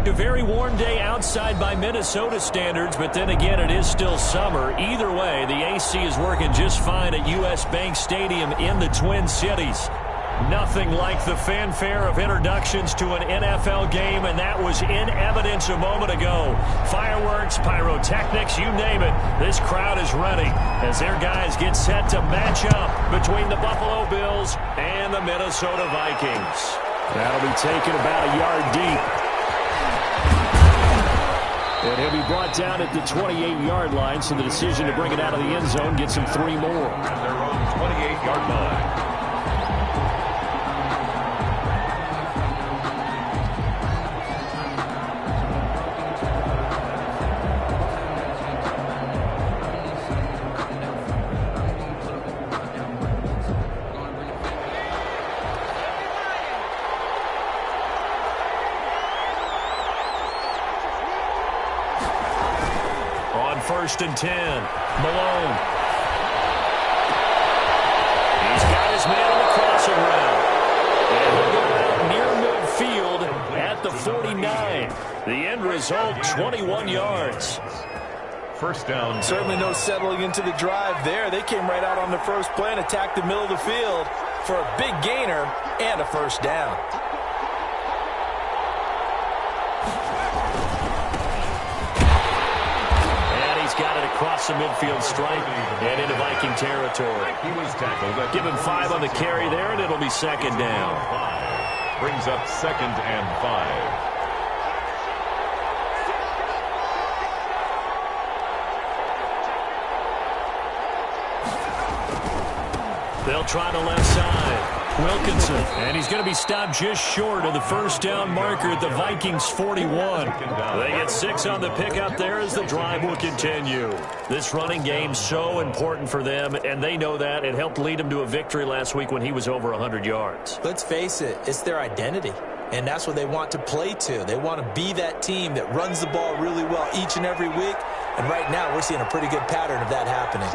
A very warm day outside by Minnesota standards, but then again, it is still summer. Either way, the AC is working just fine at U.S. Bank Stadium in the Twin Cities. Nothing like the fanfare of introductions to an NFL game, and that was in evidence a moment ago. Fireworks, pyrotechnics, you name it. This crowd is ready as their guys get set to match up between the Buffalo Bills and the Minnesota Vikings. That'll be taken about a yard deep. And he'll be brought down at the 28-yard line, so the decision to bring it out of the end zone gets him 3 more. At their own 28-yard line. First and 10. Malone. He's got his man on the crossing route. And he'll go out near midfield at the 49. The end result, 21 yards. First down. Certainly no settling into the drive there. They came right out on the first play and attacked the middle of the field for a big gainer and a first down. Got it across the midfield stripe and into Viking territory. He was tackled. Give him 5 on the carry there, and it'll be second down. 5. Brings up 2nd and 5. They'll try the left side. Wilkinson, and he's going to be stopped just short of the first down marker at the Vikings 41. They get 6 on the pickup there as the drive will continue. This running game so important for them, and they know that. It helped lead them to a victory last week when he was over 100 yards. Let's face it, it's their identity, and that's what they want to play to. They want to be that team that runs the ball really well each and every week, and right now we're seeing a pretty good pattern of that happening.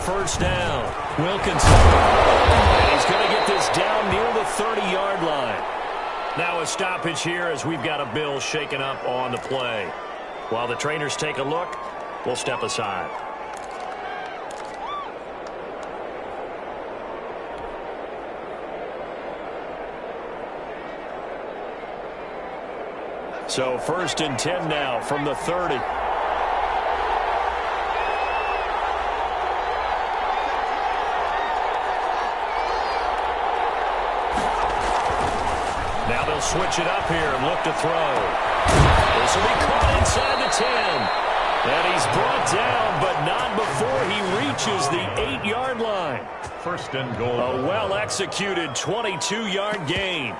First down, Wilkinson. And he's going to get this down near the 30-yard line. Now a stoppage here as we've got a Bill shaken up on the play. While the trainers take a look, we'll step aside. So first and 10 now from the 30. Now they'll switch it up here and look to throw. This will be caught inside the 10. And he's brought down, but not before he reaches the 8-yard line. First and goal. A well-executed 22-yard gain.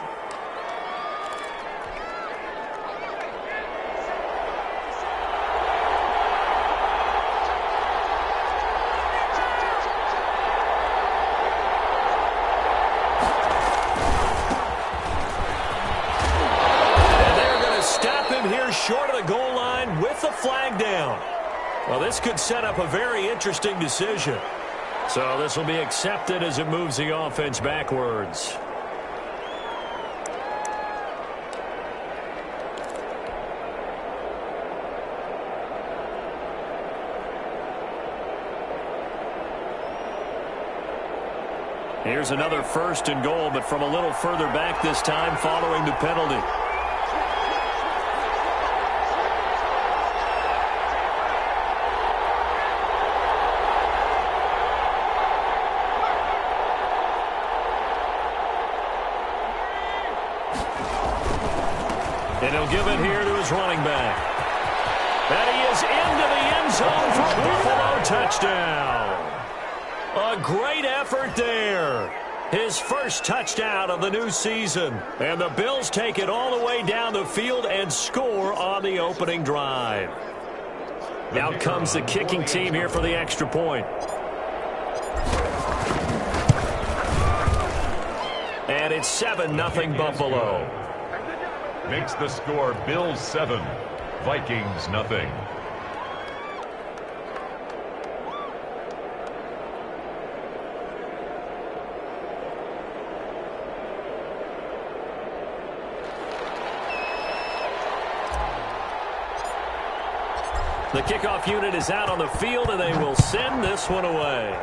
Short of the goal line with the flag down. Well, this could set up a very interesting decision. So this will be accepted as it moves the offense backwards. Here's another first and goal, but from a little further back this time following the penalty. And he'll give it here to his running back. And he is into the end zone for Buffalo touchdown. A great effort there. His first touchdown of the new season. And the Bills take it all the way down the field and score on the opening drive. Now comes the kicking team here for the extra point. And it's 7-0 Buffalo. Makes the score Bills 7, Vikings nothing. The kickoff unit is out on the field, and they will send this one away.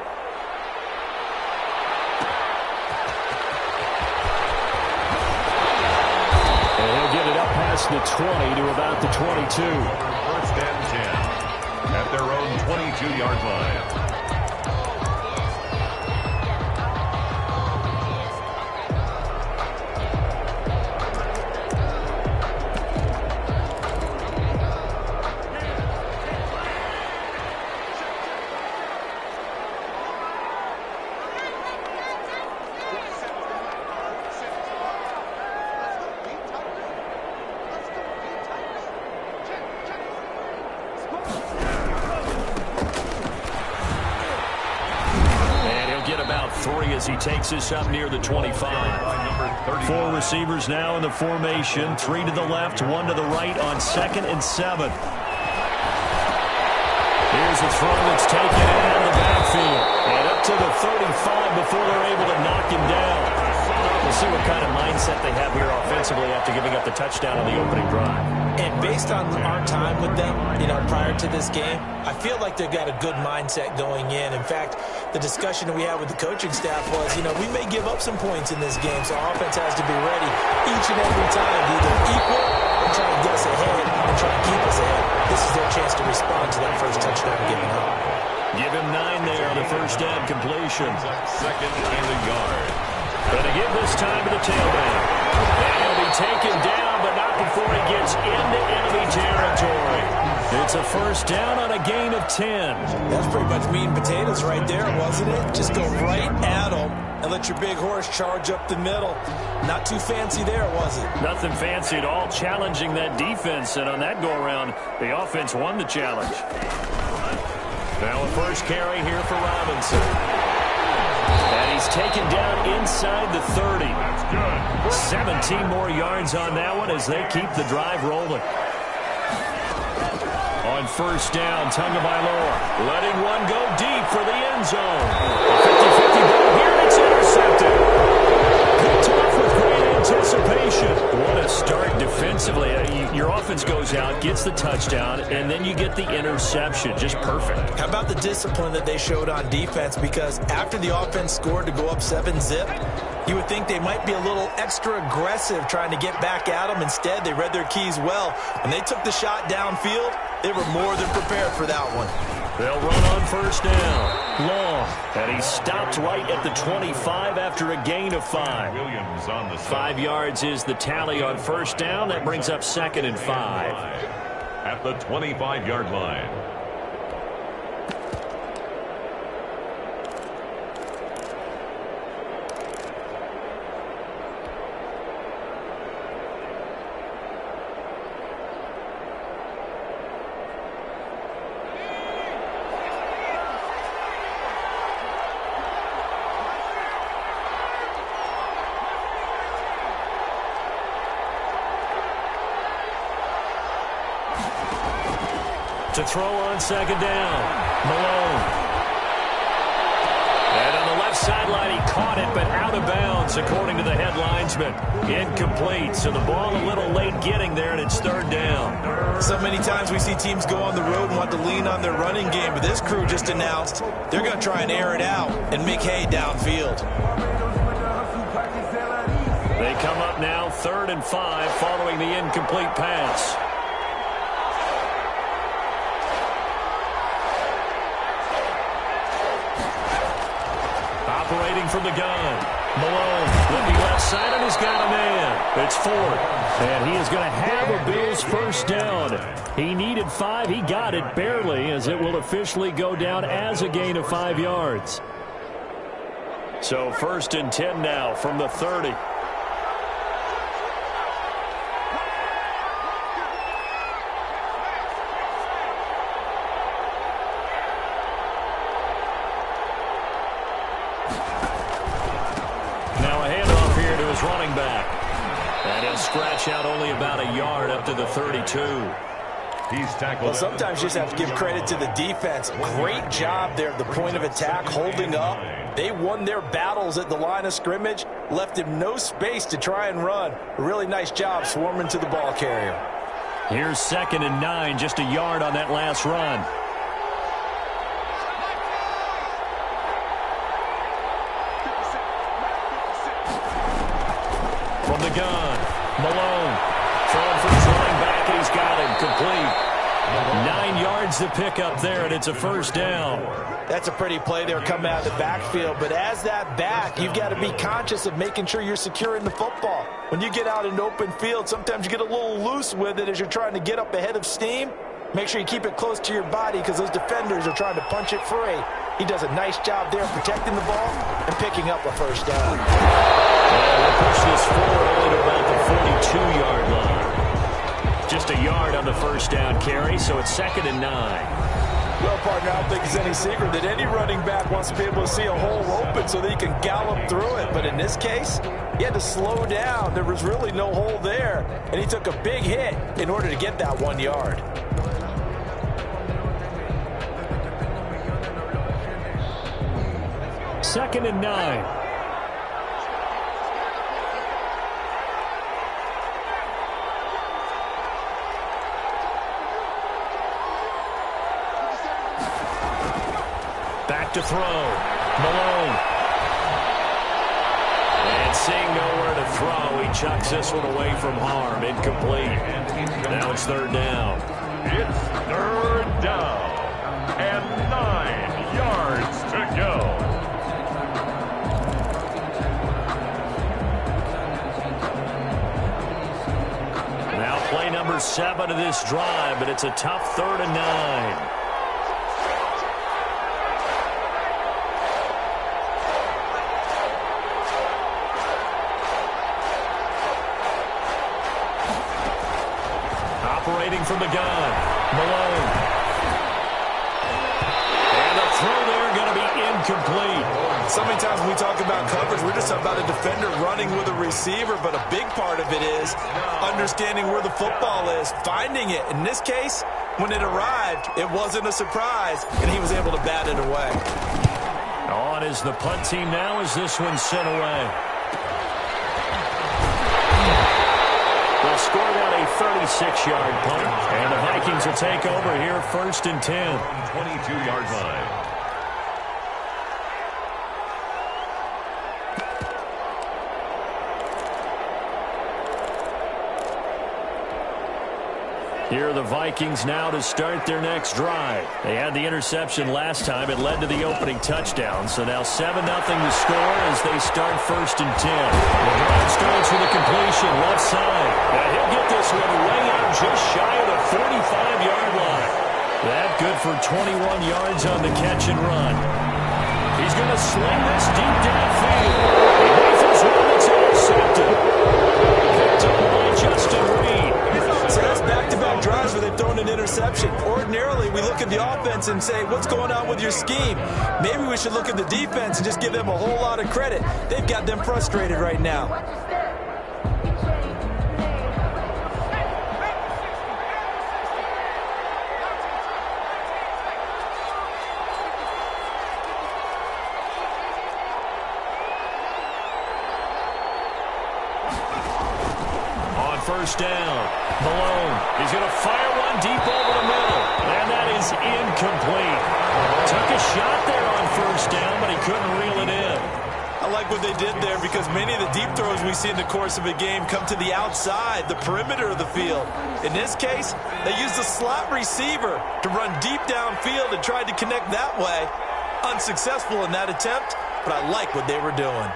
And he'll get it up past the 20 to about the 22. First and 10 at their own 22-yard line. As he takes this up near the 25. 4 receivers now in the formation. 3 to the left, 1 to the right on 2nd and 7. Here's a throw that's taken out of the backfield. And up to the 35 before they're able to knock him down. We'll see what kind of mindset they have here offensively after giving up the touchdown on the opening drive. And based on our time with them, prior to this game, I feel like they've got a good mindset going in. In fact, the discussion that we had with the coaching staff was, we may give up some points in this game, so our offense has to be ready each and every time to either equal or try to get us ahead and try to keep us ahead. This is their chance to respond to that first touchdown given up. Give him 9 there on the first down completion. Second and a yard. Going to give this time to the tailback. And he'll be taken down, but not before he gets into enemy territory. It's a first down on a gain of 10. That's pretty much meat and potatoes right there, wasn't it? Just go right at them and let your big horse charge up the middle. Not too fancy there, was it? Nothing fancy at all, challenging that defense. And on that go-around, the offense won the challenge. Now a first carry here for Robinson. And he's taken down inside the 30. That's good. 17 more yards on that one as they keep the drive rolling. On first down, Tagovailoa letting one go deep for the end zone. A 50-50 ball here, and it's intercepted. Picked off with great anticipation. What a start defensively. Your offense goes out, gets the touchdown, and then you get the interception. Just perfect. How about the discipline that they showed on defense? Because after the offense scored to go up 7-zip, you would think they might be a little extra aggressive trying to get back at them. Instead, they read their keys well. When they took the shot downfield, they were more than prepared for that one. They'll run on first down. Long. And he stopped right at the 25 after a gain of 5. Williams on the 5 yards is the tally on first down. That brings up 2nd and 5. At the 25-yard line. To throw on second down, Malone. And on the left sideline, he caught it, but out of bounds, according to the head linesman. Incomplete, so the ball a little late getting there, and it's third down. So many times we see teams go on the road and want to lean on their running game, but this crew just announced they're going to try and air it out and make hay downfield. They come up now 3rd and 5 following the incomplete pass. Operating from the gun. Malone looking left side, and he's got a man. It's 4th, and he is going to have a Bills first down. He needed 5. He got it barely, as it will officially go down as a gain of 5 yards. So 1st and 10 now from the 30. Running back. And he'll scratch out only about a yard up to the 32. He's tackled. Well, sometimes you just have to give credit to the defense. Great job there at the point of attack, holding up. They won their battles at the line of scrimmage, left him no space to try and run. A really nice job swarming to the ball carrier. Here's 2nd and 9, just a yard on that last run. From the gun, Malone throwing for his running back, and he's got him complete. 9 yards to pick up there, and it's a first down. That's a pretty play there coming out of the backfield, but as that back, you've got to be conscious of making sure you're securing the football. When you get out in open field, sometimes you get a little loose with it as you're trying to get up ahead of steam. Make sure you keep it close to your body because those defenders are trying to punch it free. He does a nice job there protecting the ball and picking up a first down. We'll push this forward only to about the 42-yard line. Just a yard on the first down carry, so it's 2nd and 9. Well, partner, I don't think it's any secret that any running back wants to be able to see a hole open so that he can gallop through it. But in this case, he had to slow down. There was really no hole there, and he took a big hit in order to get that 1 yard. Second and 9. Back to throw. Malone. And seeing nowhere to throw, he chucks this one away from harm. Incomplete. Now it's 3rd down. It's 3rd down. And 9 yards to go. Now play number 7 of this drive, but it's a tough 3rd and 9. Operating from the gun, Malone. And the throw there going to be incomplete. So many times when we talk about coverage, we're just about a defender running with a receiver, but a big part of it is understanding where the football is, finding it. In this case, when it arrived, it wasn't a surprise, and he was able to bat it away. On is the punt team now as this one's sent away. They'll score that a 36-yard punt, and the Vikings will take over here 1st and 10. 22-yard line. Here are the Vikings now to start their next drive. They had the interception last time. It led to the opening touchdown. So now 7-0 to score as they start 1st and 10. LeBron starts with a completion left side. Now he'll get this one way out just shy of the 45-yard line. That good for 21 yards on the catch and run. He's going to sling this deep downfield. He rifles one that's intercepted. Picked up by Justin Reed. So that's back-to-back drives where they've thrown an interception. Ordinarily, we look at the offense and say, what's going on with your scheme? Maybe we should look at the defense and just give them a whole lot of credit. They've got them frustrated right now. First down. Malone. He's going to fire one deep over the middle. And that is incomplete. Took a shot there on first down, but he couldn't reel it in. I like what they did there because many of the deep throws we see in the course of a game come to the outside, the perimeter of the field. In this case, they used the slot receiver to run deep downfield and tried to connect that way. Unsuccessful in that attempt, but I like what they were doing.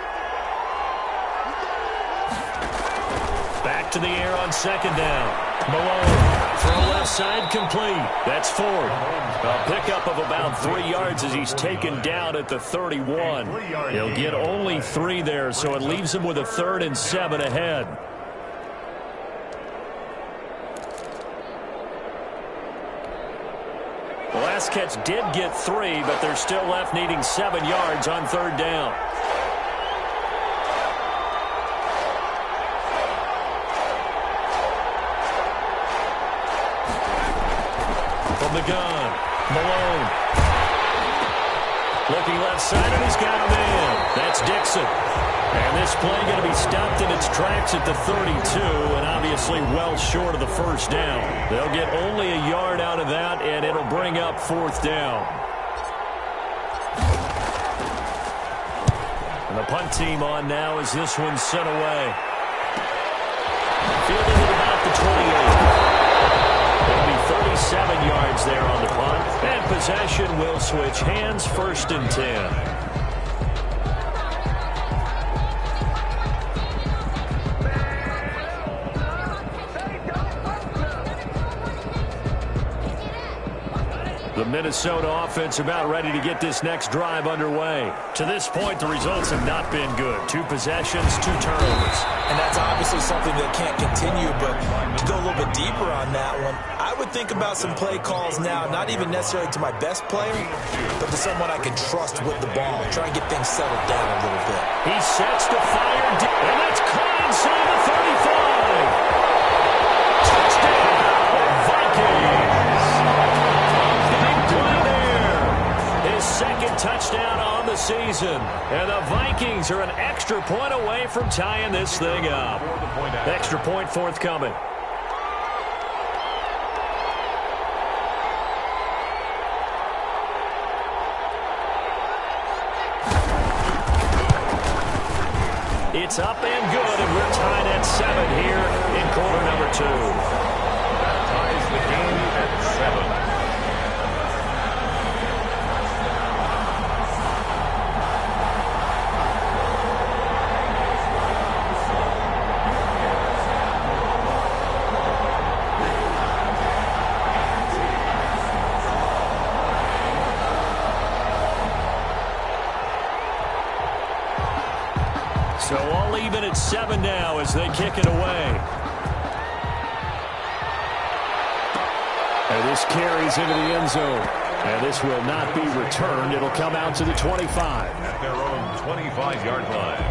Back to the air on 2nd down. Malone, throw left side complete. That's Ford. A pickup of about 3 yards as he's taken down at the 31. He'll get only 3 there, so it leaves him with a 3rd and 7 ahead. The last catch did get 3, but they're still left needing 7 yards on 3rd down. The gun. Malone. Looking left side, and he's got a man. That's Dixon. And this play going to be stopped in its tracks at the 32, and obviously obviously well short of the first down. They'll get only a yard out of that, and it'll bring up fourth down. And the punt team on now as this one's sent away. Fielded at about the 28. It'll be 37 yards there on the punt. And possession will switch hands, 1st and 10. The Minnesota offense about ready to get this next drive underway. To this point, the results have not been good. 2 possessions, 2 turnovers. And that's obviously something that can't continue, but to go a little bit deeper on that one, I would think about some play calls now, not even necessarily to my best player, but to someone I can trust with the ball. Try and get things settled down a little bit. He sets the fire deep, and that's caught inside the 35. Touchdown, Vikings. Second touchdown on the season. And the Vikings are an extra point away from tying this thing up. Extra point forthcoming. It's up and good, and we're tied at 7 here in quarter number 2. That ties the game at 7. So all even at 7 now as they kick it away. And this carries into the end zone. And this will not be returned. It'll come out to the 25. At their own 25-yard line.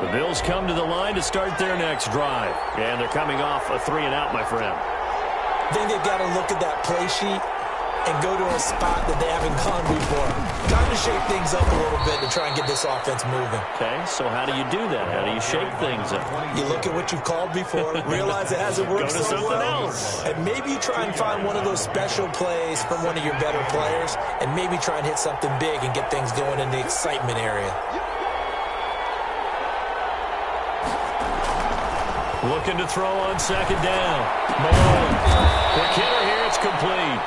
The Bills come to the line to start their next drive. And they're coming off a 3-and-out, my friend. I think they've got to look at that play sheet and go to a spot that they haven't gone before. Time to shake things up a little bit to try and get this offense moving. Okay, so how do you do that? How do you shake things up? You look at what you've called before, realize it hasn't worked so well, and maybe you try and find one of those special plays from one of your better players, and maybe try and hit something big and get things going in the excitement area. Looking to throw on 2nd down. Malone. The killer here, it's complete.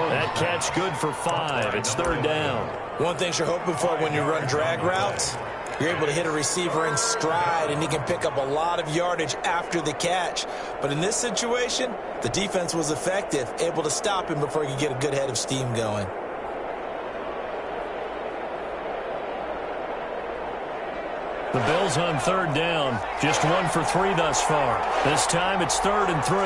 That catch good for 5. It's 3rd down. One thing you're hoping for when you run drag routes, you're able to hit a receiver in stride, and he can pick up a lot of yardage after the catch. But in this situation, the defense was effective, able to stop him before he could get a good head of steam going. The Bills on 3rd down. Just 1 for 3 thus far. This time it's 3rd and 3.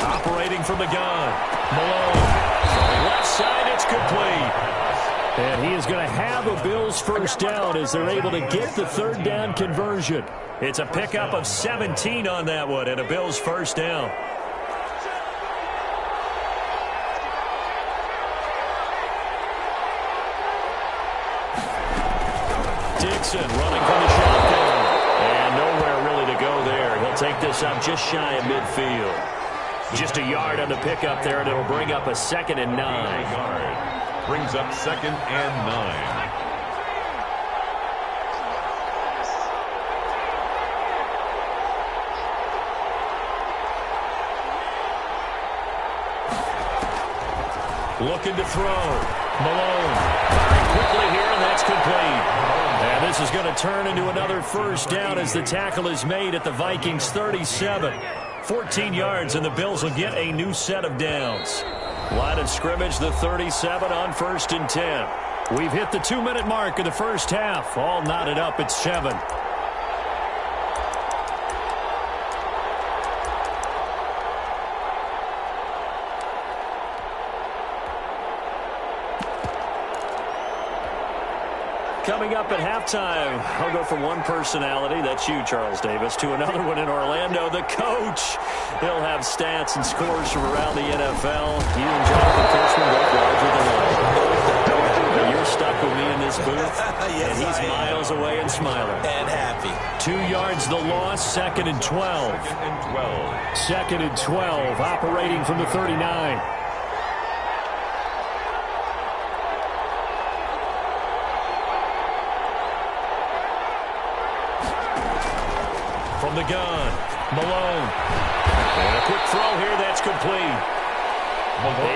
Operating from the gun. Malone. Left side, it's complete. And he is going to have a Bills first down as they're able to get the 3rd down conversion. It's a pickup of 17 on that one and a Bills first down. Dixon running from the shotgun. And nowhere really to go there. He'll take this up just shy of midfield. Just a yard on the pickup there, and it'll bring up a 2nd and 9. Brings up 2nd and 9. Looking to throw. Malone. Firing quickly here, and that's complete. And this is going to turn into another first down as the tackle is made at the Vikings 37. 14 yards, and the Bills will get a new set of downs. Line of scrimmage, the 37 on 1st and 10. We've hit the 2-minute mark of the first half. All knotted up at 7. Coming up at halftime, I'll go from one personality, that's you, Charles Davis, to another one in Orlando, the coach. He'll have stats and scores from around the NFL. He and Jonathan Kirschman both larger than life. But you're stuck with me in this booth, Yes, and he's miles away and smiling. And happy. 2 yards the loss, 2nd and 12. 2nd and 12, operating from the 39. From the gun, Malone. And a quick throw here, that's complete.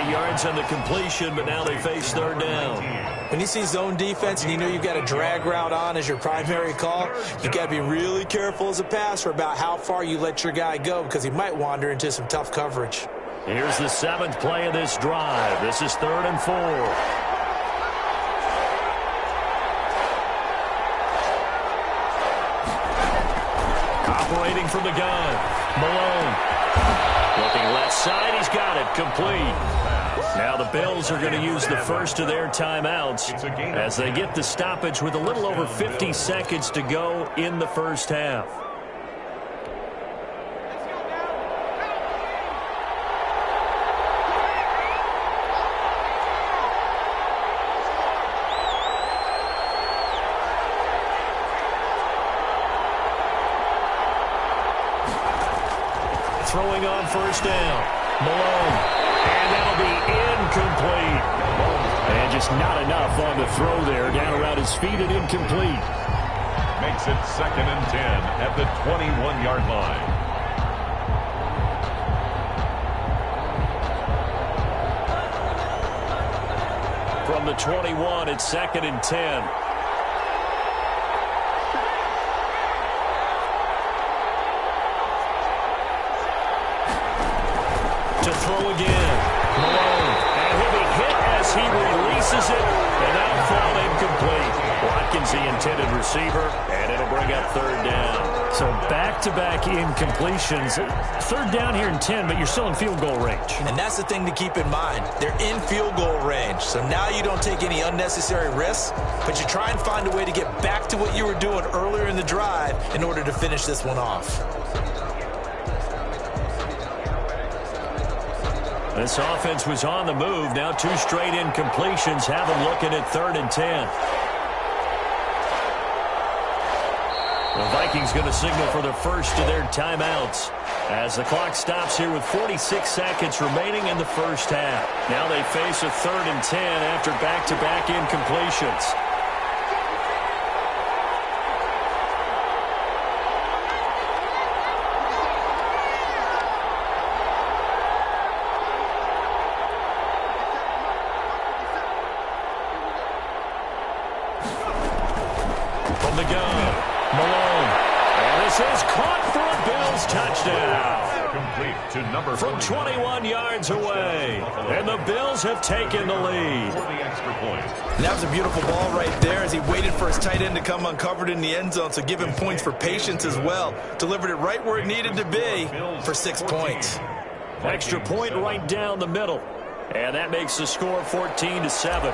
8 yards on the completion, but now they face 3rd down. When you see zone defense and you know you've got a drag route on as your primary call, you got to be really careful as a passer about how far you let your guy go because he might wander into some tough coverage. Here's the 7th play of this drive. This is 3rd and 4. Operating from the gun, Malone. Looking left side, he's got it, complete. Now the Bills are going to use the first of their timeouts as they get the stoppage with a little over 50 seconds to go in the first half. Throwing on first down, Malone, and that'll be incomplete. And just not enough on the throw there, down around his feet and incomplete. Makes it 2nd and 10 at the 21-yard line. From the 21, it's 2nd and 10. To throw again, Malone, and he'll be hit as he releases it, and that'll fall incomplete. Watkins, the intended receiver, and it'll bring up 3rd down. So back-to-back incompletions. 3rd down here in 10, but you're still in field goal range. And that's the thing to keep in mind. They're in field goal range, so now you don't take any unnecessary risks, but you try and find a way to get back to what you were doing earlier in the drive in order to finish this one off. This offense was on the move. Now 2 straight incompletions have them looking at 3rd and 10. The Vikings going to signal for the first of their timeouts as the clock stops here with 46 seconds remaining in the first half. Now they face a 3rd and 10 after back-to-back incompletions. From the gun, Malone. And this is caught for a Bills touchdown. Complete to number From 21 yards away. And the Bills have taken the lead. for the extra point. And that was a beautiful ball right there as he waited for his tight end to come uncovered in the end zone, so give him points for patience as well. Delivered it right where it needed to be for 6 points. Extra point right down the middle. And that makes the score 14-7.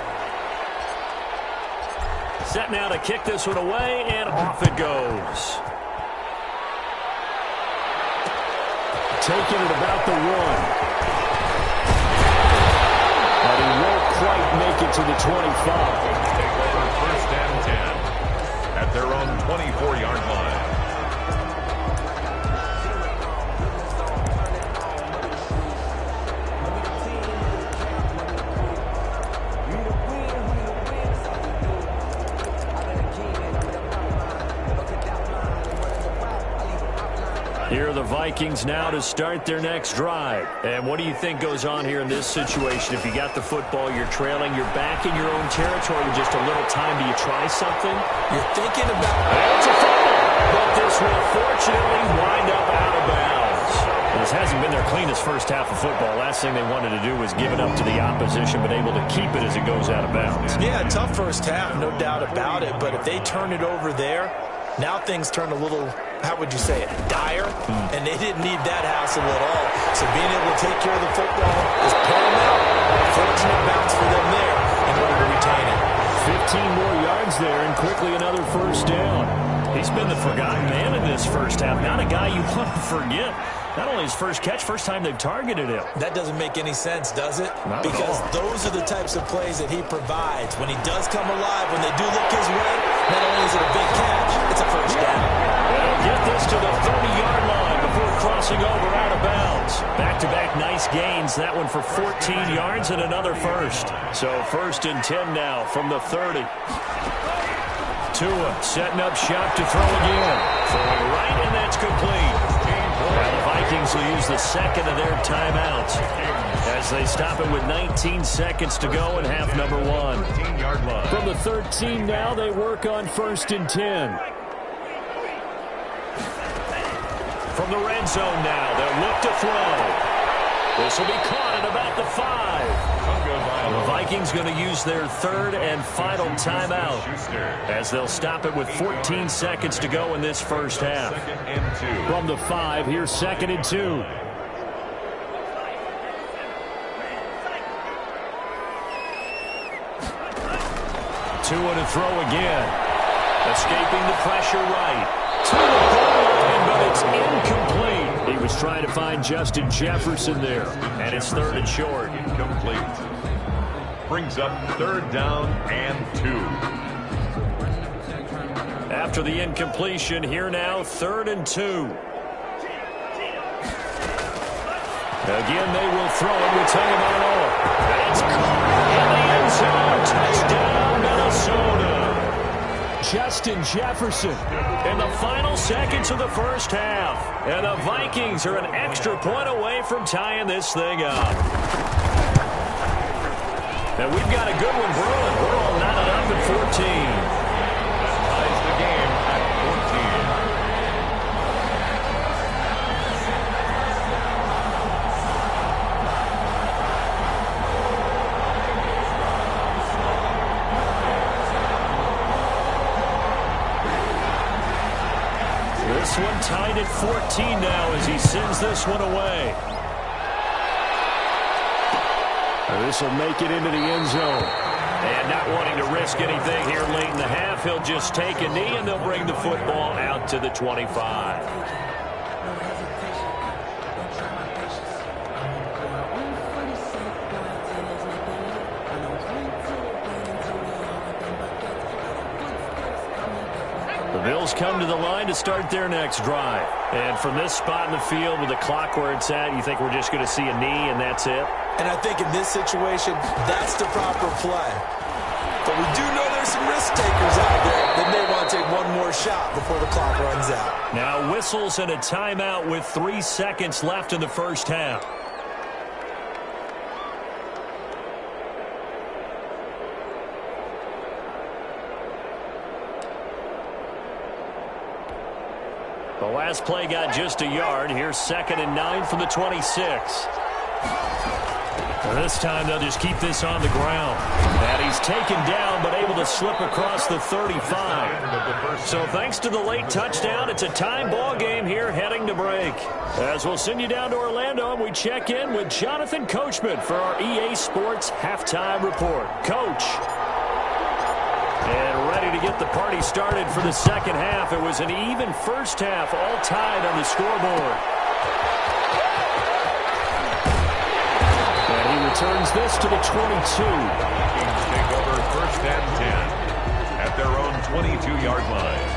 Set now to kick this one away, and off it goes. Taking it about the 1. But he won't quite make it to the 25. Take over 1st and 10 at their own 24-yard line. Here are the Vikings now to start their next drive. And what do you think goes on here in this situation? If you got the football, you're trailing, you're back in your own territory with just a little time. Do you try something? You're thinking about... It's a fumble, but this will fortunately wind up out of bounds. And this hasn't been their cleanest first half of football. Last thing they wanted to do was give it up to the opposition, but able to keep it as it goes out of bounds. Yeah, tough first half, no doubt about it. But if they turn it over there, now things turn a little, how would you say it, dire? And they didn't need that hassle at all. So being able to take care of the football is paramount. Fortunate bounce for them there in order to retain it. 15 more yards there, and quickly another first down. He's been the forgotten man in this first half. Not a guy you want to forget. Not only his first catch, first time they've targeted him. That doesn't make any sense, does it? Not because at all. Those are the types of plays that he provides. When he does come alive, when they do look his way, not only is it a big catch, it's a first down. They'll get this to the 30-yard line before crossing over out of bounds. Back-to-back nice gains. That one for 14 yards and another first. So 1st and 10 now from the 30. Tua setting up shop to throw again. Throwing right, and that's complete. Now the Vikings will use the second of their timeouts as they stop it with 19 seconds to go in half number 1. From the 13 now, they work on 1st and 10. From the red zone now, they'll look to throw. This will be caught at about the 5. The Vikings going to use their 3rd and final timeout as they'll stop it with 14 seconds to go in this first half. From the 5, here's 2nd and 2. Tua to throw again. Escaping the pressure right. To the goal line, but it's incomplete. He was trying to find Justin Jefferson there, and it's 3rd and short. Incomplete. Brings up 3rd down and 2. After the incompletion, here now, 3rd and 2. Again, they will throw it with Tagovailoa. It's caught in the end zone. Touchdown, Minnesota. Justin Jefferson in the final seconds of the first half. And the Vikings are an extra point away from tying this thing up. And we've got a good one brewing. We're all knotted up at 14. That ties the game at 14. This one tied at 14 now as he sends this one away. This will make it into the end zone. And not wanting to risk anything here late in the half, he'll just take a knee, and they'll bring the football out to the 25. The Bills come to the line to start their next drive. And from this spot in the field with the clock where it's at, you think we're just going to see a knee and that's it? And I think in this situation, that's the proper play. But we do know there's some risk takers out there that may want to take one more shot before the clock runs out. Now whistles and a timeout with 3 seconds left in the first half. The last play got just a yard. Here's 2nd and 9 from the 26. This time they'll just keep this on the ground. And he's taken down but able to slip across the 35. So thanks to the late touchdown, it's a tie ball game here heading to break. As we'll send you down to Orlando and we check in with Jonathan Coachman for our EA Sports Halftime Report. Coach. And ready to get the party started for the second half. It was an even first half, all tied on the scoreboard. And he returns this to the 22. Vikings take over 1st and 10 at their own 22-yard line.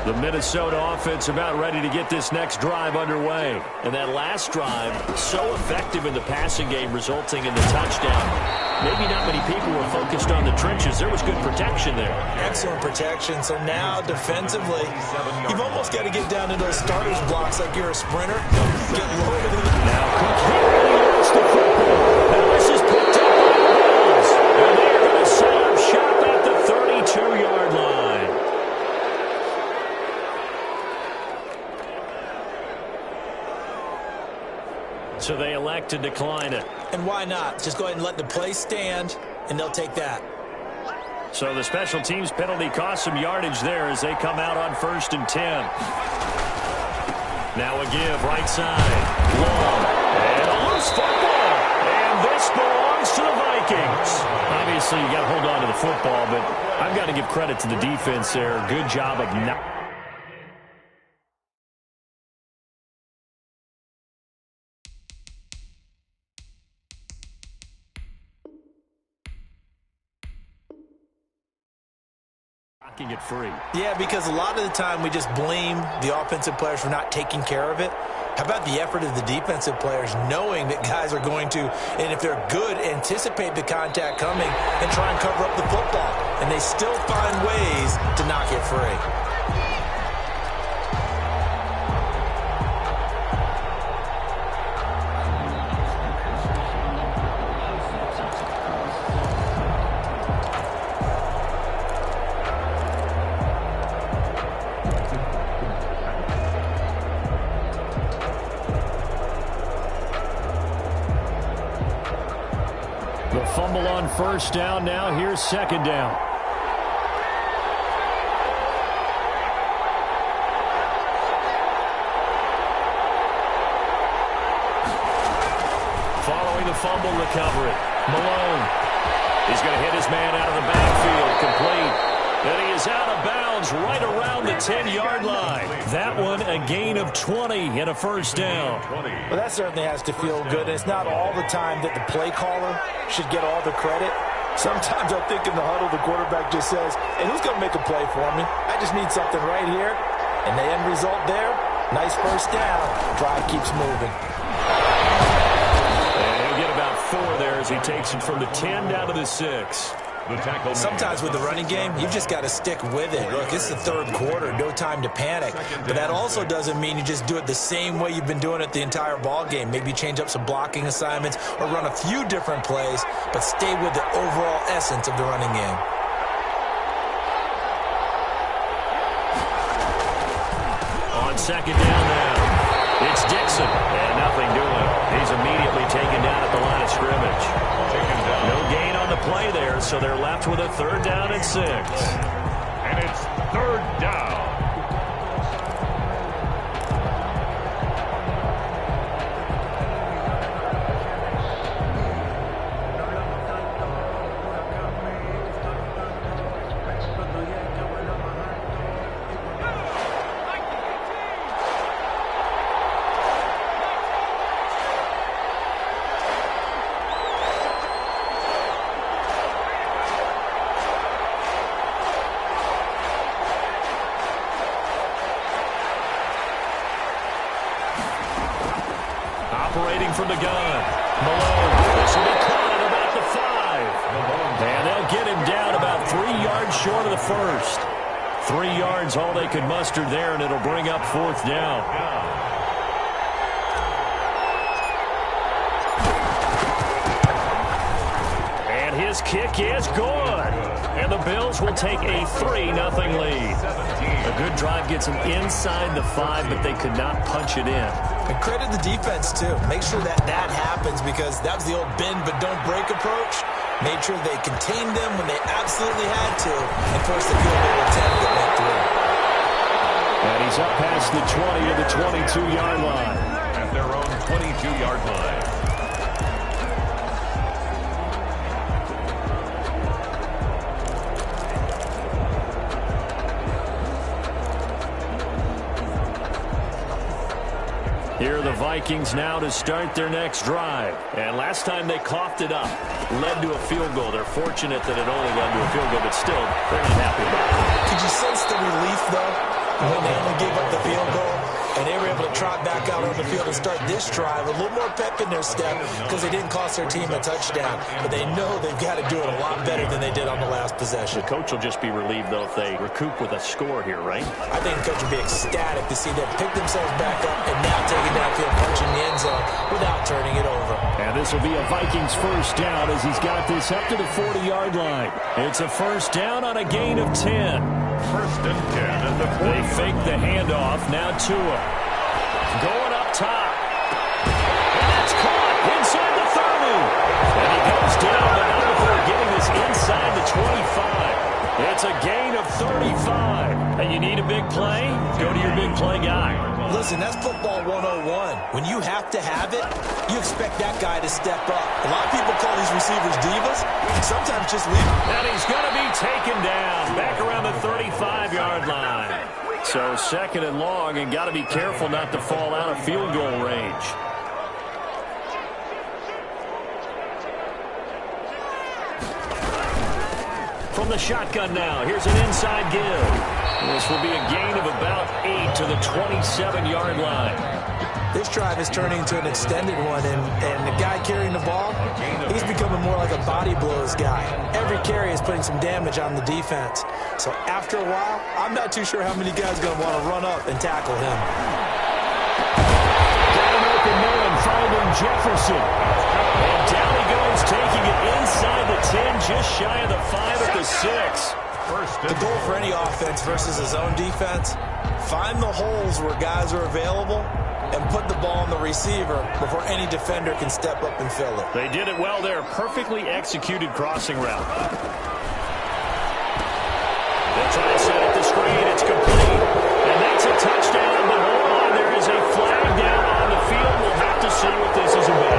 The Minnesota offense about ready to get this next drive underway. And that last drive, so effective in the passing game, resulting in the touchdown. Maybe not many people were focused on the trenches. There was good protection there. Excellent protection. So now, defensively, you've almost got to get down to those starters blocks like you're a sprinter. Get lower to the... Now, Cook really wants the football. Now, this is picked up by the Bills. And they're going to set up shop at the 32-yard line. So they elect to decline it. And why not? Just go ahead and let the play stand, and they'll take that. So the special teams penalty cost some yardage there as they come out on 1st and 10. Now a give, right side. Long. And a loose football. And this belongs to the Vikings. Obviously, you got to hold on to the football, but I've got to give credit to the defense there. Good job of not... knocking it free. Yeah, because a lot of the time we just blame the offensive players for not taking care of it. How about the effort of the defensive players knowing that guys are going to, and if they're good, anticipate the contact coming and try and cover up the football. And they still find ways to knock it free. The fumble on first down. Now here's second down. Following the fumble, recover it. Malone. He's going to hit his man out of the backfield. Complete. And he is out of bounds right around the 10-yard line. That one a gain of 20 and a first down. Well, that certainly has to feel good. It's not all the time that the play caller should get all the credit. Sometimes I think in the huddle, the quarterback just says, hey, who's going to make a play for me? I just need something right here. And the end result there, nice first down. Drive keeps moving. And he'll get about 4 there as he takes it from the 10 down to the 6. Sometimes with the running game, you've just got to stick with it. Look, it's the third quarter, no time to panic. But that also doesn't mean you just do it the same way you've been doing it the entire ball game. Maybe change up some blocking assignments or run a few different plays, but stay with the overall essence of the running game. On second down now, it's Dixon, and nothing doing. He's immediately taken down at the line of scrimmage. No gain on the play there, so they're left with a third down and 6. And it's third down. Operating from the gun. Malone. This will be caught at about the 5. And they'll get him down about 3 yards short of the first. 3 yards, all they could muster there, and it'll bring up fourth down. And his kick is good. And the Bills will take a 3-0 lead. A good drive gets them inside the 5, but they could not punch it in. And credit the defense, too. Make sure that happens because that was the old bend but don't break approach. Made sure they contained them when they absolutely had to and forced the field goal attempt that went through. And he's up past the 20 of the 22-yard line. At their own 22-yard line. Here are the Vikings now to start their next drive. And last time they coughed it up, led to a field goal. They're fortunate that it only led to a field goal, but still, they're not happy about it. Could you sense the relief, though, when they only gave up the field goal? And they were able to trot back out on the field and start this drive. A little more pep in their step because they didn't cost their team a touchdown. But they know they've got to do it a lot better than they did on the last possession. The coach will just be relieved, though, if they recoup with a score here, right? I think the coach will be ecstatic to see them pick themselves back up and now take it downfield, punching the end zone without turning it over. And this will be a Vikings first down as he's got this up to the 40-yard line. It's a first down on a gain of 10. First and 10 at the 40. They fake the handoff. Now Tua. Going up top. And that's caught inside the 30. And he goes down, but not before getting this inside the 25. It's a gain of 35. And you need a big play? Go to your big big play guy. Listen, that's football 101. When you have to have it, you expect that guy to step up. A lot of people call these receivers divas. Sometimes just leave them. And he's going to be taken down back around the 35-yard line. So second and long, and got to be careful not to fall out of field goal range. From the shotgun now, here's an inside give. This will be a gain of about 8 to the 27-yard line. This drive is turning into an extended one, and the guy carrying the ball, he's becoming more like a body blows guy. Every carry is putting some damage on the defense. So after a while, I'm not too sure how many guys are going to want to run up and tackle him. Got an open man finding Jefferson. And down he goes, taking it inside the 10, just shy of the 5 at the 6. The goal for any offense versus his own defense, find the holes where guys are available and put the ball on the receiver before any defender can step up and fill it. They did it well there. Perfectly executed crossing route. They try to set up the screen. It's complete. And that's a touchdown. But hold on, there is a flag down on the field. We'll have to see what this is about.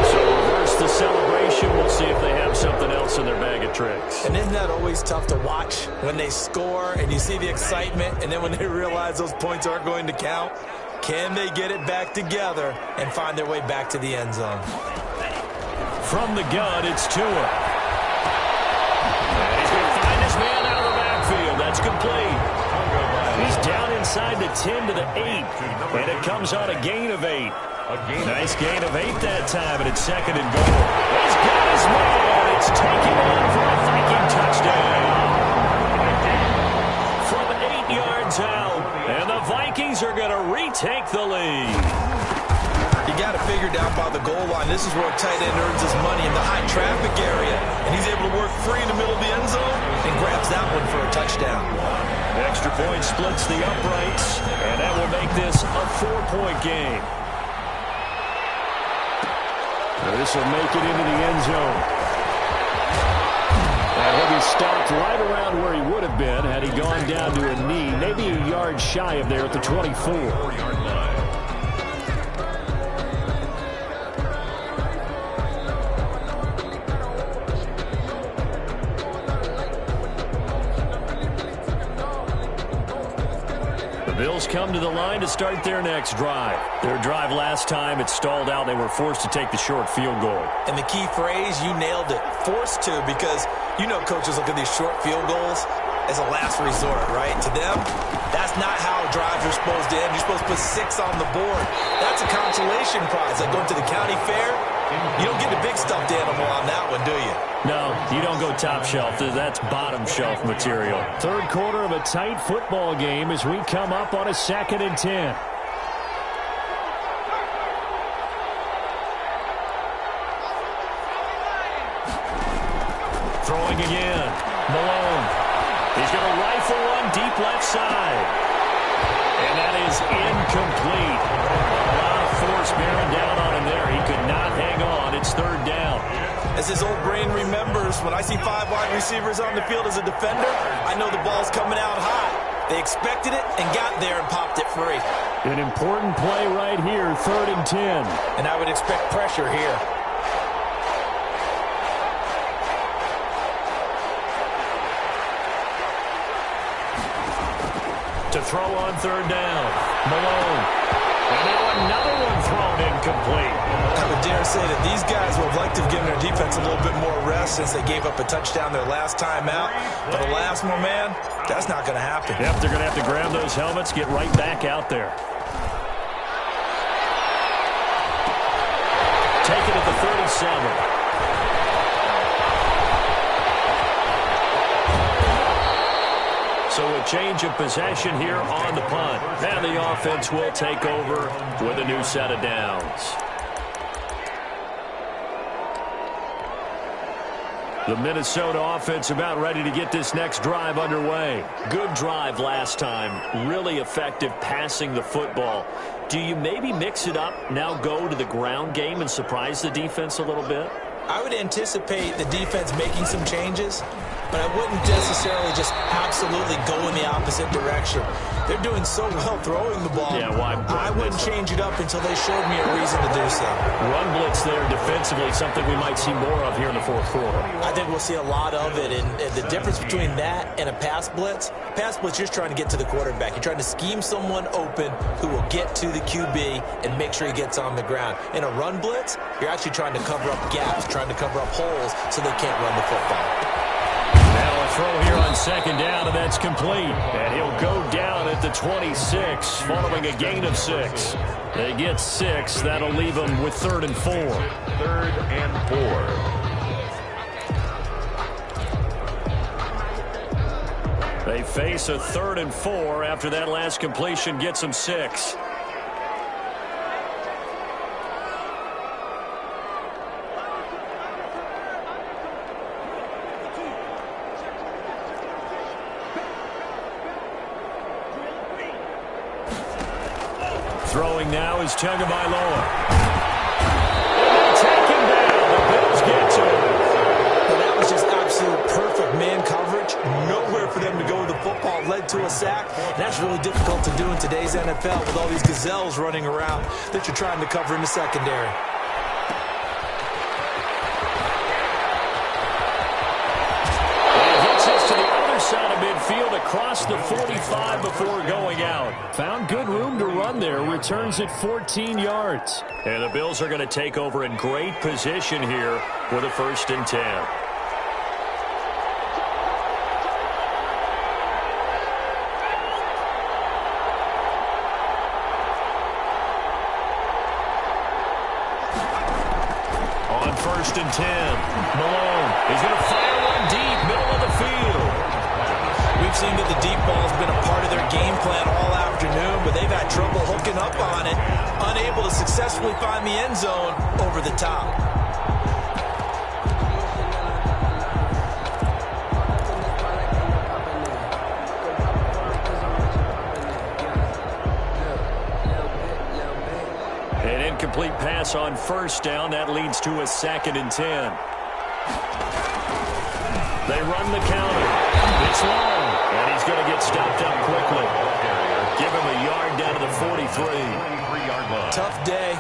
So reverse the celebration. We'll see if they have something else in their bag of tricks. And isn't that always tough to watch when they score and you see the excitement, and then when they realize those points aren't going to count? Can they get it back together and find their way back to the end zone? From the gun, it's Tua. And he's going to find his man out of the backfield. That's complete. He's down inside the 10 to the 8. And it comes on a gain of 8. Nice gain of 8 that time, and it's second and goal. He's got his man. It's taken on for a Viking touchdown. From 8 yards out, and the Vikings are going to retake the lead. You got to figure down by the goal line. This is where a tight end earns his money in the high traffic area, and he's able to work free in the middle of the end zone and grabs that one for a touchdown. Extra point splits the uprights, and that will make this a 4-point game. This will make it into the end zone. And he'll be stopped right around where he would have been had he gone down to a knee, maybe a yard shy of there at the 24-yard line. Bills come to the line to start their next drive. Their drive last time, it stalled out. They were forced to take the short field goal. And the key phrase, you nailed it, forced to, because you know coaches look at these short field goals as a last resort, right? To them, that's not how drives are supposed to end. You're supposed to put 6 on the board. That's a consolation prize. Like going to the county fair, you don't get the big stuffed animal on that one, do you? No, you don't go top shelf. That's bottom shelf material. Third quarter of a tight football game as we come up on a 2nd and 10. Throwing again. Malone. He's going to rifle one deep left side. And that is incomplete. A lot of force bearing down on him there. He could not hang on. It's third down. As his old brain remembers, when I see 5 wide receivers on the field as a defender, I know the ball's coming out high. They expected it and got there and popped it free. An important play right here, 3rd and 10. And I would expect pressure here. To throw on 3rd down. Malone. And now another one thrown incomplete. I would dare say that these guys would have liked to have given their defense a little bit more rest since they gave up a touchdown their last time out. But alas, my man, that's not going to happen. Yep, they're going to have to grab those helmets, get right back out there. Take it at the 37. So a change of possession here on the punt. And the offense will take over with a new set of downs. The Minnesota offense about ready to get this next drive underway. Good drive last time. Really effective passing the football. Do you maybe mix it up, now go to the ground game and surprise the defense a little bit? I would anticipate the defense making some changes. but I wouldn't necessarily just absolutely go in the opposite direction. They're doing so well throwing the ball. Yeah, why I wouldn't change it up until they showed me a reason to do so. Run blitz there defensively, something we might see more of here in the fourth quarter. I think we'll see a lot of it, and the difference between that and a pass blitz, you're just trying to get to the quarterback. You're trying to scheme someone open who will get to the QB and make sure he gets on the ground. In a run blitz, you're actually trying to cover up gaps, trying to cover up holes so they can't run the football. Now a throw here on second down, and that's complete. And he'll go down at the 26, following a gain of 6. They get 6. That'll leave them with 3rd and 4. 3rd and 4. They face a 3rd and 4 after that last completion gets them 6. Throwing now is Tagovailoa. Take him down. The Bills get to him. Well, that was just absolute perfect man coverage. Nowhere for them to go with the football. Led to a sack. And that's really difficult to do in today's NFL with all these gazelles running around that you're trying to cover in the secondary. Side of midfield across the 45 before going out. Found good room to run there. Returns at 14 yards. And the Bills are going to take over in great position here with a 1st and 10. On 1st and 10, Malone is going to fire one deep, middle of the field. We've seen that the deep ball has been a part of their game plan all afternoon, but they've had trouble hooking up on it, unable to successfully find the end zone over the top. An incomplete pass on 1st down. That leads to a 2nd and 10. They run the counter. It's long, and he's going to get stopped up quickly. Give him a yard down to the 43-yard line. Tough day,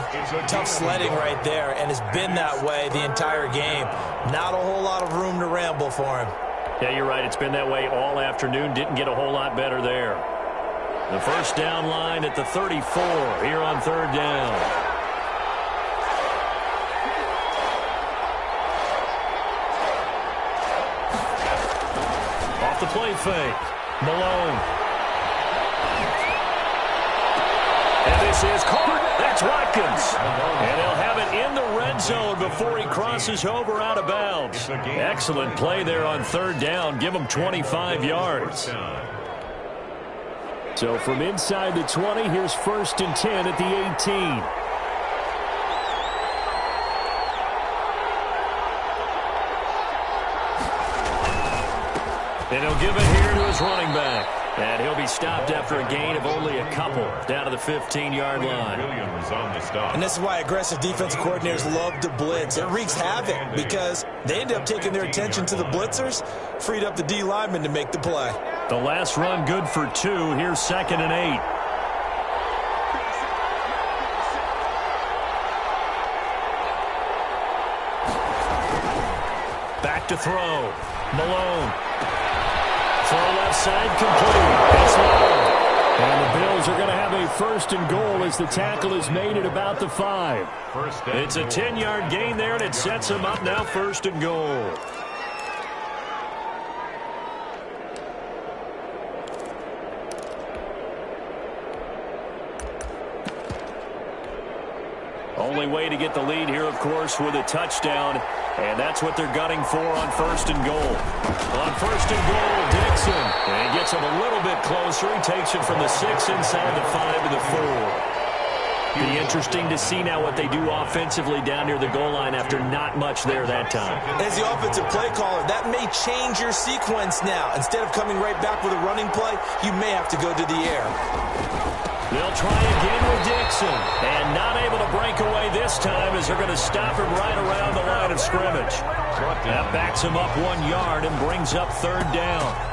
tough sledding right there, and it's been that way the entire game. Not a whole lot of room to ramble for him. Yeah, you're right. It's been that way all afternoon. Didn't get a whole lot better there. The 1st down line at the 34 here on 3rd down. The play fake. Malone. And this is caught. That's Watkins. And he'll have it in the red zone before he crosses over out of bounds. Excellent play there on 3rd down. Give him 25 yards. So from inside the 20, here's 1st and 10 at the 18. And he'll give it here to his running back. And he'll be stopped after a gain of only a couple down to the 15-yard line. And this is why aggressive defensive coordinators love to blitz. It wreaks havoc because they end up taking their attention to the blitzers, freed up the D lineman to make the play. The last run good for 2. Here's 2nd and 8. Back to throw. Malone. Throw left side complete. It's long. And the Bills are going to have a 1st and goal as the tackle is made at about the 5. It's a 10-yard gain there, and it sets them up now 1st and goal. Only way to get the lead here, of course, with a touchdown. And that's what they're gunning for on 1st and goal. On 1st and goal, Dixon. And he gets him a little bit closer. He takes it from the 6 inside the 5 to the 4. Be interesting to see now what they do offensively down near the goal line after not much there that time. As the offensive play caller, that may change your sequence now. Instead of coming right back with a running play, you may have to go to the air. They'll try again with Dixon. And not able to break away this time as they're going to stop him right around the line of scrimmage. That backs him up 1 yard and brings up third down.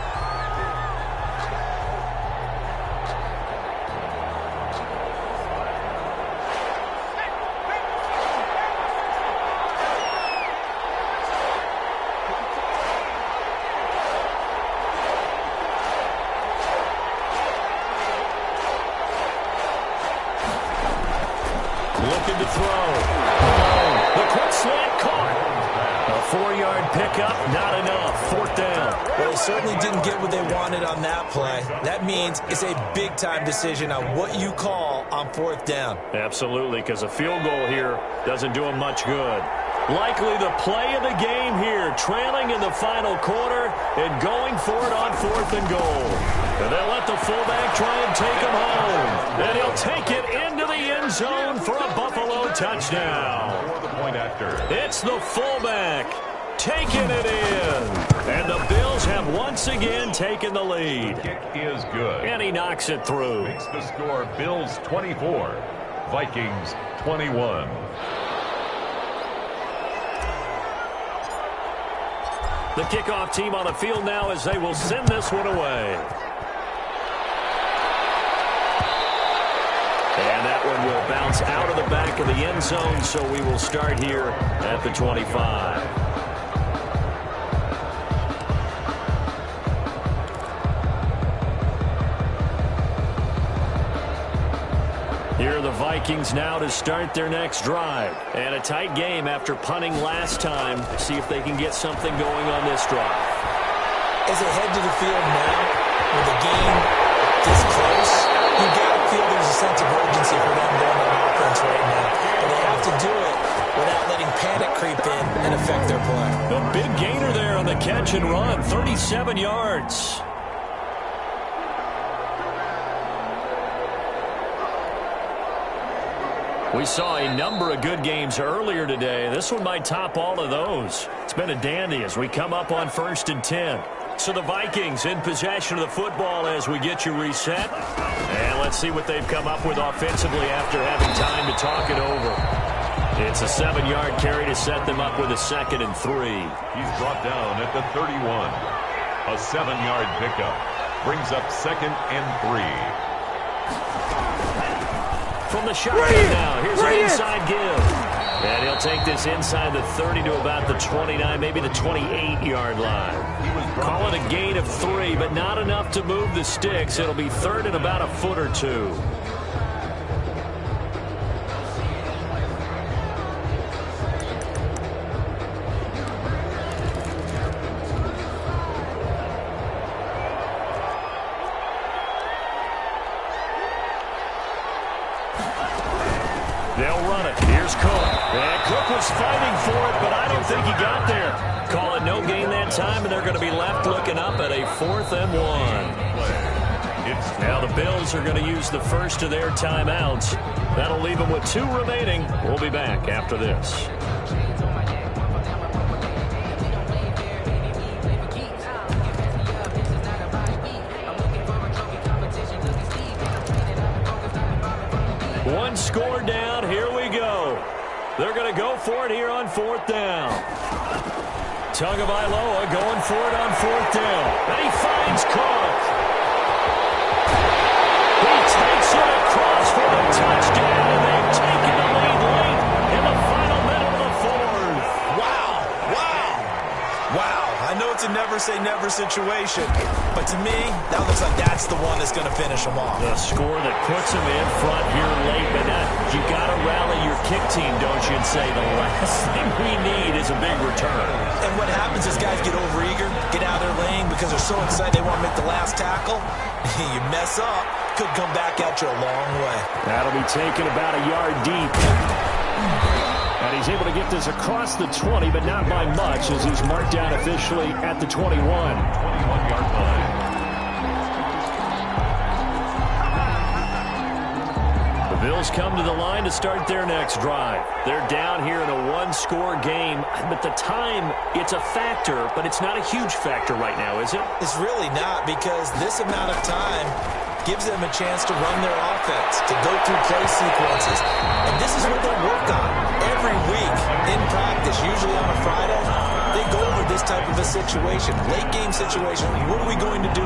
Looking to throw. The quick slant caught. A 4-yard pickup, not enough. Fourth down. Well, they certainly didn't get what they wanted on that play. That means it's a big-time decision on what you call on fourth down. Absolutely, because a field goal here doesn't do them much good. Likely the play of the game here, trailing in the final quarter and going for it on 4th and goal. And they'll let the fullback try and take him home. And he'll take it into the end zone for a Buffalo touchdown. For the point after. It's the fullback taking it in. And the Bills have once again taken the lead. The kick is good. And he knocks it through. Makes the score Bills 24, Vikings 21. The kickoff team on the field now as they will send this one away. And that one will bounce out of the back of the end zone, so we will start here at the 25. Here are the Vikings now to start their next drive. And a tight game after punting last time. See if they can get something going on this drive. As they head to the field now, with the game this close, you got to feel there's a sense of urgency for them going on offense right now. But they have to do it without letting panic creep in and affect their play. A big gainer there on the catch and run, 37 yards. We saw a number of good games earlier today. This one might top all of those. It's been a dandy as we come up on 1st and 10. So the Vikings in possession of the football as we get you reset. And let's see what they've come up with offensively after having time to talk it over. It's a 7-yard carry to set them up with a 2nd and 3. He's brought down at the 31. A 7-yard pickup brings up 2nd and 3. From the shotgun now, here's an inside give. And he'll take this inside the 30 to about the 29, maybe the 28-yard line. Call it a gain of 3, but not enough to move the sticks. It'll be 3rd and about a foot or 2. They'll run it. Here's Cook. And Cook was fighting for it, but I don't think he got there. Call it no gain that time, and they're going to be left looking up at a 4th and 1. Now the Bills are going to use the first of their timeouts. That'll leave them with 2 remaining. We'll be back after this. One score down. Here we go. They're going to go for it here on 4th down. Tagovailoa going for it on 4th down. And he finds Cook. He takes it across for the touchdown, and they've taken the lead late in the final minute of the 4th. Wow. I know it's a never-say-never situation, but to me, that looks like that's the one that's going to finish them off. The score that puts them in front here late, but you got to rally your kick team, don't you, and say the last thing we need is a big return. And what happens is guys get overeager, get out of their lane because they're so excited they want to make the last tackle. You mess up, could come back at you a long way. That'll be taken about a yard deep. And he's able to get this across the 20, but not by much as he's marked down officially at the 21. 21-yard line. The Bills come to the line to start their next drive. They're down here in a 1-score game, but the time, it's a factor, but it's not a huge factor right now, is it? It's really not, because this amount of time, gives them a chance to run their offense, to go through play sequences. And this is what they work on every week in practice, usually on a Friday. They go over this type of a situation, late game situation. What are we going to do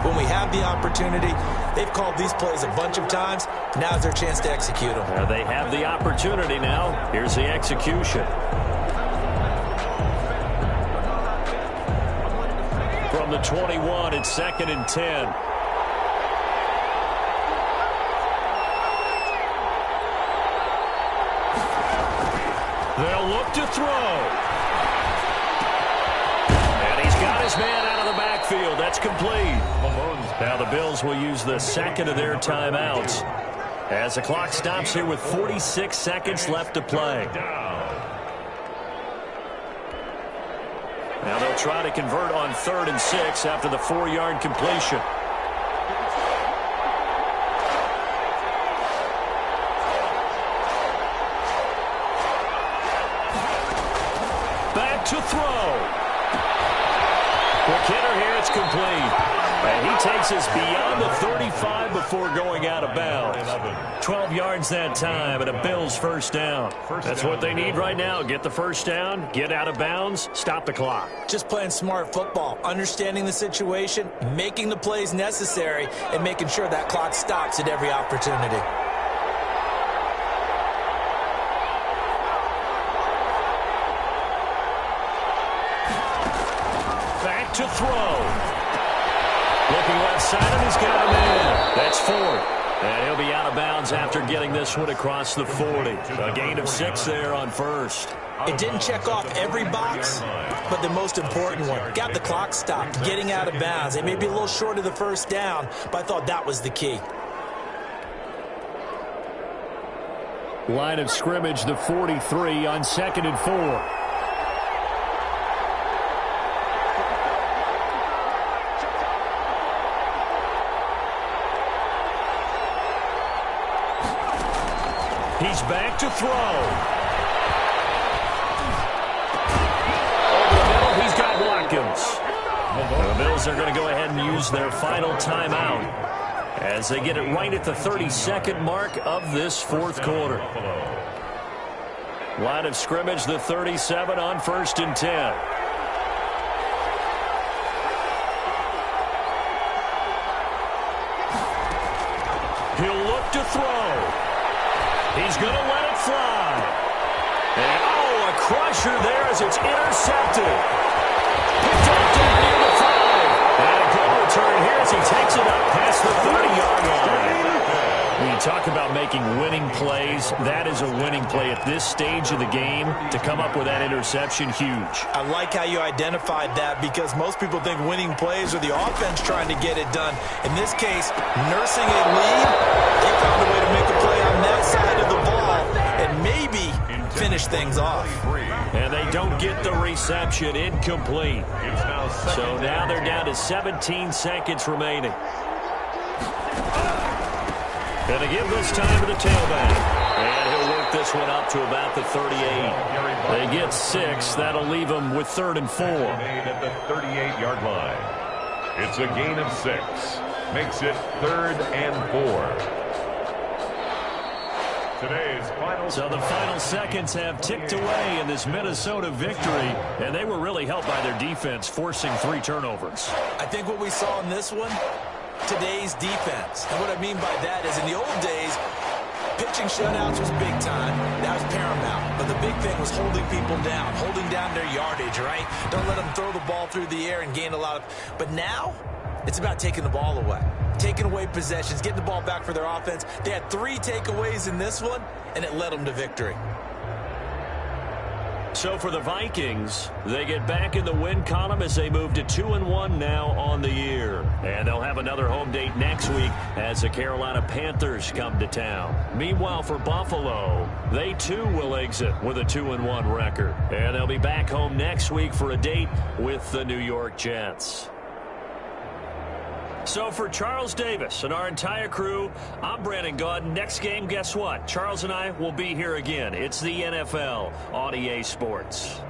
when we have the opportunity? They've called these plays a bunch of times. Now's their chance to execute them. They have the opportunity now. Here's the execution. From the 21, it's 2nd and 10. They'll look to throw. And he's got his man out of the backfield. That's complete. Now the Bills will use the second of their timeouts as the clock stops here with 46 seconds left to play. Now they'll try to convert on 3rd and 6 after the 4-yard completion. Back to throw. Quick hitter here, it's complete. And he takes us beyond the 35 before going out of bounds. 12 yards that time and a Bills first down. That's what they need right now. Get the first down, get out of bounds, stop the clock. Just playing smart football, understanding the situation, making the plays necessary, and making sure that clock stops at every opportunity. Back to throw. Looking left side, and he's got him in. That's 4th. And he'll be out of bounds after getting this one across the 40. A gain of 6 there on 1st. It didn't check off every box, but the most important one. Got the clock stopped, getting out of bounds. They may be a little short of the first down, but I thought that was the key. Line of scrimmage, the 43 on 2nd and 4. He's back to throw. Over the middle, he's got Watkins. The Bills are going to go ahead and use their final timeout as they get it right at the 32nd mark of this 4th quarter. Line of scrimmage, the 37 on 1st and 10. He'll look to throw. He's going to let it fly. And, oh, a crusher there as it's intercepted. Picked up down near the 5. And a good return here as he takes it up past the 30-yard line. When you talk about making winning plays, that is a winning play at this stage of the game. To come up with that interception, huge. I like how you identified that because most people think winning plays are the offense trying to get it done. In this case, nursing a lead, they found a way to make a play on that side of the ball and maybe finish things off. And they don't get the reception, incomplete. So now they're down to 17 seconds remaining. And they give this time to the tailback. And he'll work this one up to about the 38. They get 6. That'll leave them with 3rd and 4. Made at the 38-yard line. It's a gain of 6. Makes it 3rd and 4. Today's final. So the final seconds have ticked away in this Minnesota victory. And they were really helped by their defense, forcing 3 turnovers. I think what we saw in this one, today's defense. And what I mean by that is in the old days, pitching shutouts was big time. That was paramount. But the big thing was holding people down, holding down their yardage, right? Don't let them throw the ball through the air and gain a lot of... But now, it's about taking the ball away. Taking away possessions, getting the ball back for their offense. They had 3 takeaways in this one, and it led them to victory. So for the Vikings, they get back in the win column as they move to 2-1 now on the year. And they'll have another home date next week as the Carolina Panthers come to town. Meanwhile, for Buffalo, they too will exit with a 2-1 record. And they'll be back home next week for a date with the New York Jets. So for Charles Davis and our entire crew, I'm Brandon Gaudin. Next game, guess what? Charles and I will be here again. It's the NFL on EA Sports.